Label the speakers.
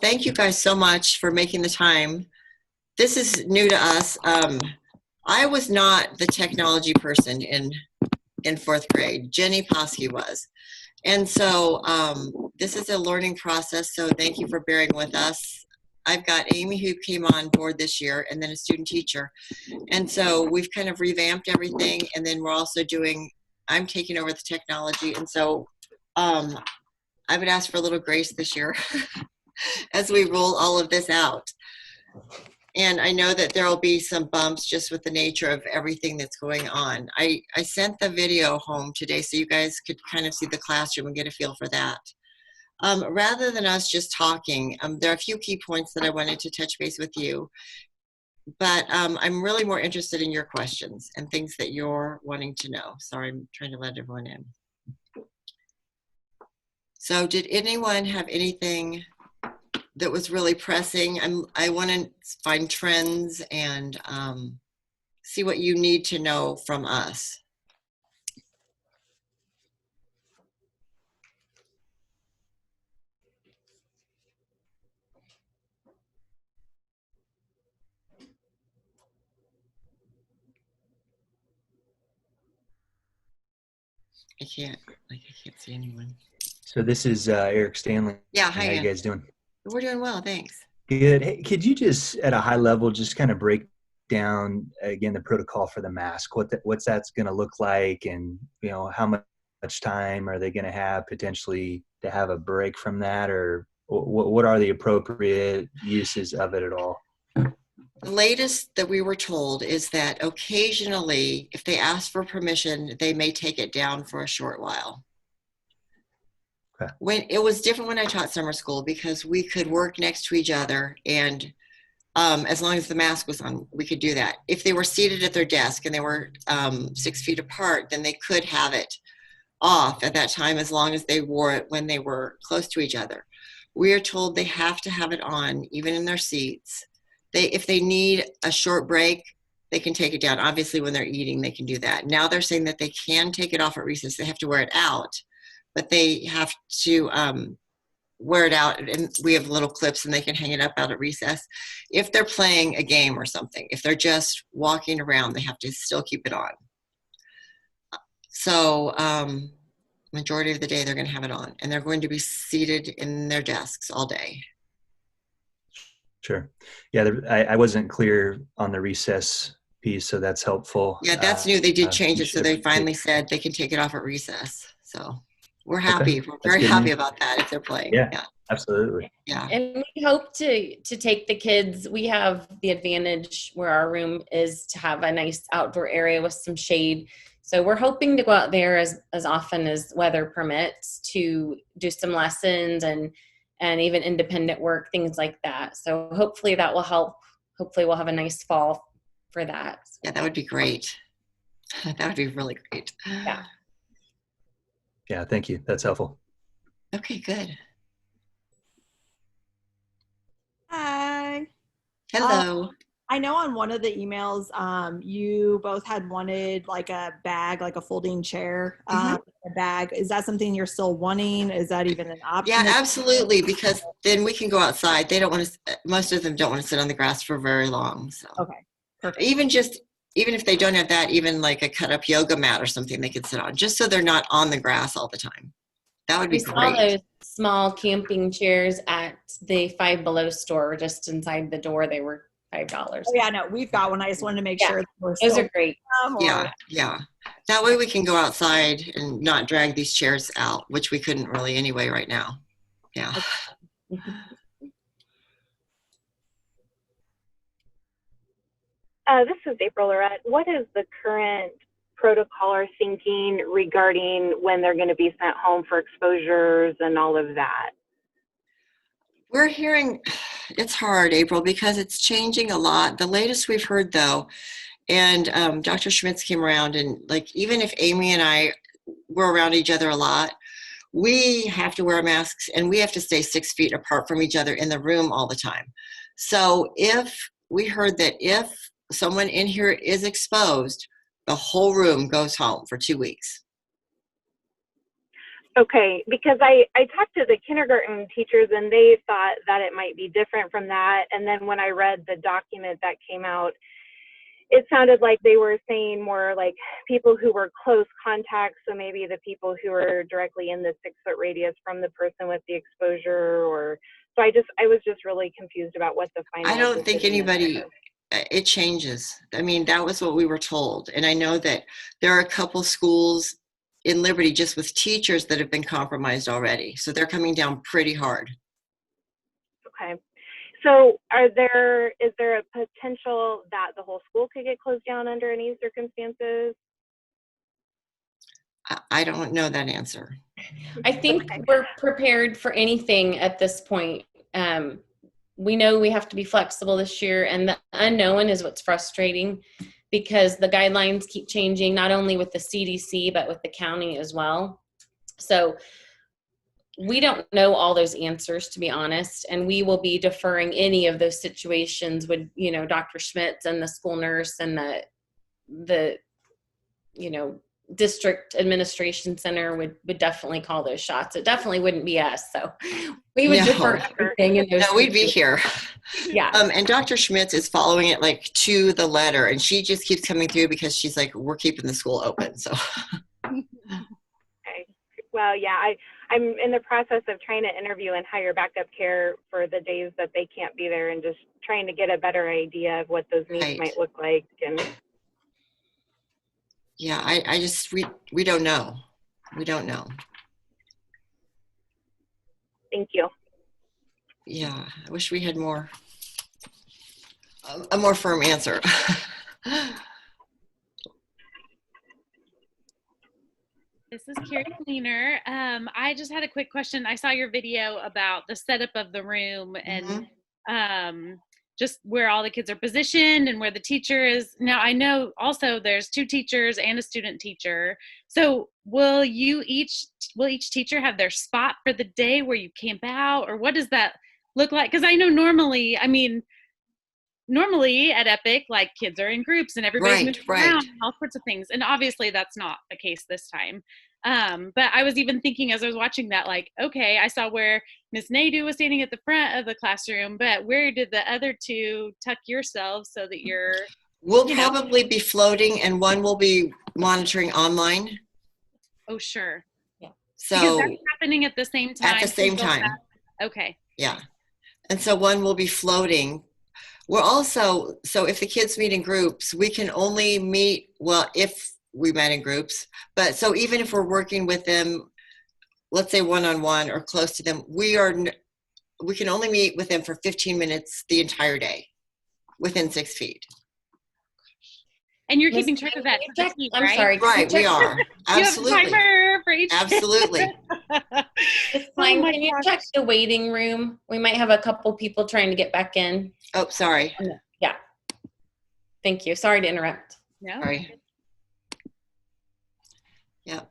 Speaker 1: Thank you guys so much for making the time. This is new to us. I was not the technology person in fourth grade. Jenny Posky was. And so this is a learning process, so thank you for bearing with us. I've got Amy who came on board this year and then a student teacher. And so we've kind of revamped everything, and then we're also I'm taking over the technology. And so I would ask for a little grace this year as we roll all of this out. And I know that there will be some bumps just with the nature of everything that's going on. I sent the video home today so you guys could kind of see the classroom and get a feel for that. Rather than us just talking, there are a few key points that I wanted to touch base with you. But I'm really more interested in your questions and things that you're wanting to know. Sorry, I'm trying to let everyone in. So did anyone have anything that was really pressing? I want to find trends and see what you need to know from us. I can't see anyone.
Speaker 2: So this is Eric Stanley.
Speaker 1: Yeah, hi.
Speaker 2: How you guys doing?
Speaker 1: We're doing well, thanks.
Speaker 2: Good. Hey, could you just, at a high level, just kind of break down again the protocol for the mask? What's that's going to look like, and how much time are they going to have potentially to have a break from that, or what are the appropriate uses of it at all?
Speaker 1: The latest that we were told is that occasionally, if they ask for permission, they may take it down for a short while. Okay. When it was different when I taught summer school, because we could work next to each other, and as long as the mask was on, we could do that. If they were seated at their desk and they were 6 feet apart, then they could have it off at that time as long as they wore it when they were close to each other. We are told they have to have it on even in their seats. If they need a short break, they can take it down. Obviously, when they're eating, they can do that. Now they're saying that they can take it off at recess. They have to wear it out, but they have to wear it out, and we have little clips and they can hang it up out at recess. If they're playing a game or something, if they're just walking around, they have to still keep it on. So majority of the day they're going to have it on, and they're going to be seated in their desks all day.
Speaker 2: Sure. Yeah, I wasn't clear on the recess piece, so that's helpful.
Speaker 1: Yeah, that's new. They did change it, so they finally said they can take it off at recess. So we're happy. Okay. We're very happy about that if they're playing.
Speaker 2: Yeah, absolutely.
Speaker 1: Yeah.
Speaker 3: And we hope to take the kids. We have the advantage where our room is to have a nice outdoor area with some shade. So we're hoping to go out there as often as weather permits to do some lessons and even independent work, things like that. So hopefully that will help. Hopefully we'll have a nice fall for that.
Speaker 1: Yeah, that would be great. That would be really great.
Speaker 3: Yeah.
Speaker 2: Yeah, thank you. That's helpful.
Speaker 1: Okay, good.
Speaker 4: Hi.
Speaker 1: Hello.
Speaker 4: I know on one of the emails, you both had wanted like a bag, like a folding chair, a bag. Is that something you're still wanting? Is that even an option?
Speaker 1: Yeah, absolutely. Because then we can go outside. They don't want to. Most of them don't want to sit on the grass for very long. So.
Speaker 4: Okay. Perfect.
Speaker 1: Even if they don't have that, even like a cut up yoga mat or something they could sit on, just so they're not on the grass all the time. That would be great.
Speaker 3: We saw those small camping chairs at the Five Below store, just inside the door. They were $5.
Speaker 4: Oh, yeah, no, we've got one. I just wanted to make sure.
Speaker 3: Those are great.
Speaker 1: Yeah. That way we can go outside and not drag these chairs out, which we couldn't really anyway right now. Yeah.
Speaker 5: This is April Lorette. What is the current protocol or thinking regarding when they're going to be sent home for exposures and all of that?
Speaker 1: We're hearing, it's hard, April, because it's changing a lot. The latest we've heard, though, and Dr. Schmitz came around, and like even if Amy and I were around each other a lot, we have to wear masks and we have to stay 6 feet apart from each other in the room all the time. So if we heard that if someone in here is exposed, the whole room goes home for 2 weeks.
Speaker 5: Okay, because I talked to the kindergarten teachers and they thought that it might be different from that. And then when I read the document that came out, it sounded like they were saying more like people who were close contacts. So maybe the people who were directly in the 6-foot radius from the person with the exposure, or so I was just really confused about what the final.
Speaker 1: I don't think
Speaker 5: decision is
Speaker 1: anybody,
Speaker 5: there.
Speaker 1: it changes. I mean, that was what we were told. And I know that there are a couple schools in Liberty just with teachers that have been compromised already. So they're coming down pretty hard.
Speaker 5: Okay. So is there a potential that the whole school could get closed down under any circumstances?
Speaker 1: I don't know that answer.
Speaker 3: I think we're prepared for anything at this point. We know we have to be flexible this year, and the unknown is what's frustrating because the guidelines keep changing, not only with the CDC, but with the county as well. So we don't know all those answers, to be honest, and we will be deferring any of those situations with, Dr. Schmitz and the school nurse and the district administration center would definitely call those shots. It definitely wouldn't be us. So we would defer everything in those.
Speaker 1: No, we'd be here.
Speaker 3: Yeah.
Speaker 1: And Dr. Schmitz is following it like to the letter, and she just keeps coming through because she's like, we're keeping the school open. So.
Speaker 5: Okay. Well, yeah, I'm in the process of trying to interview and hire backup care for the days that they can't be there, and just trying to get a better idea of what those needs might look like. And
Speaker 1: yeah, I just, we don't know. We don't know.
Speaker 5: Thank you.
Speaker 1: Yeah, I wish we had a more firm answer.
Speaker 6: This is Carrie Cleaner. I just had a quick question. I saw your video about the setup of the room and just where all the kids are positioned and where the teacher is. Now, I know also there's 2 teachers and a student teacher. So will each teacher have their spot for the day where you camp out, or what does that look like? Because I know normally at Epic, like, kids are in groups and everybody's moving around and all sorts of things. And obviously that's not the case this time. But I was even thinking as I was watching that, like, okay, I saw where Miss Nadu was standing at the front of the classroom, but where did the other 2 tuck yourselves so that you're...
Speaker 1: We'll probably be floating, and one will be monitoring online.
Speaker 6: Oh, sure.
Speaker 3: Yeah.
Speaker 1: So
Speaker 6: because that's happening at the same time.
Speaker 1: At the same time.
Speaker 6: Okay.
Speaker 1: Yeah. And so one will be floating. We're also, so if the kids meet in groups, we can only meet, well, if we met in groups, but so even if we're working with them, let's say one-on-one or close to them, we can only meet with them for 15 minutes the entire day within 6 feet.
Speaker 6: And you're keeping track of that.
Speaker 3: I'm
Speaker 6: right?
Speaker 3: sorry.
Speaker 1: Right, we are. Absolutely.
Speaker 6: You have a timer for each.
Speaker 1: Absolutely.
Speaker 3: Can you check the waiting room? We might have a couple people trying to get back in.
Speaker 1: Oh, sorry.
Speaker 3: Yeah. Thank you. Sorry to interrupt.
Speaker 6: No.
Speaker 1: Sorry. Yeah.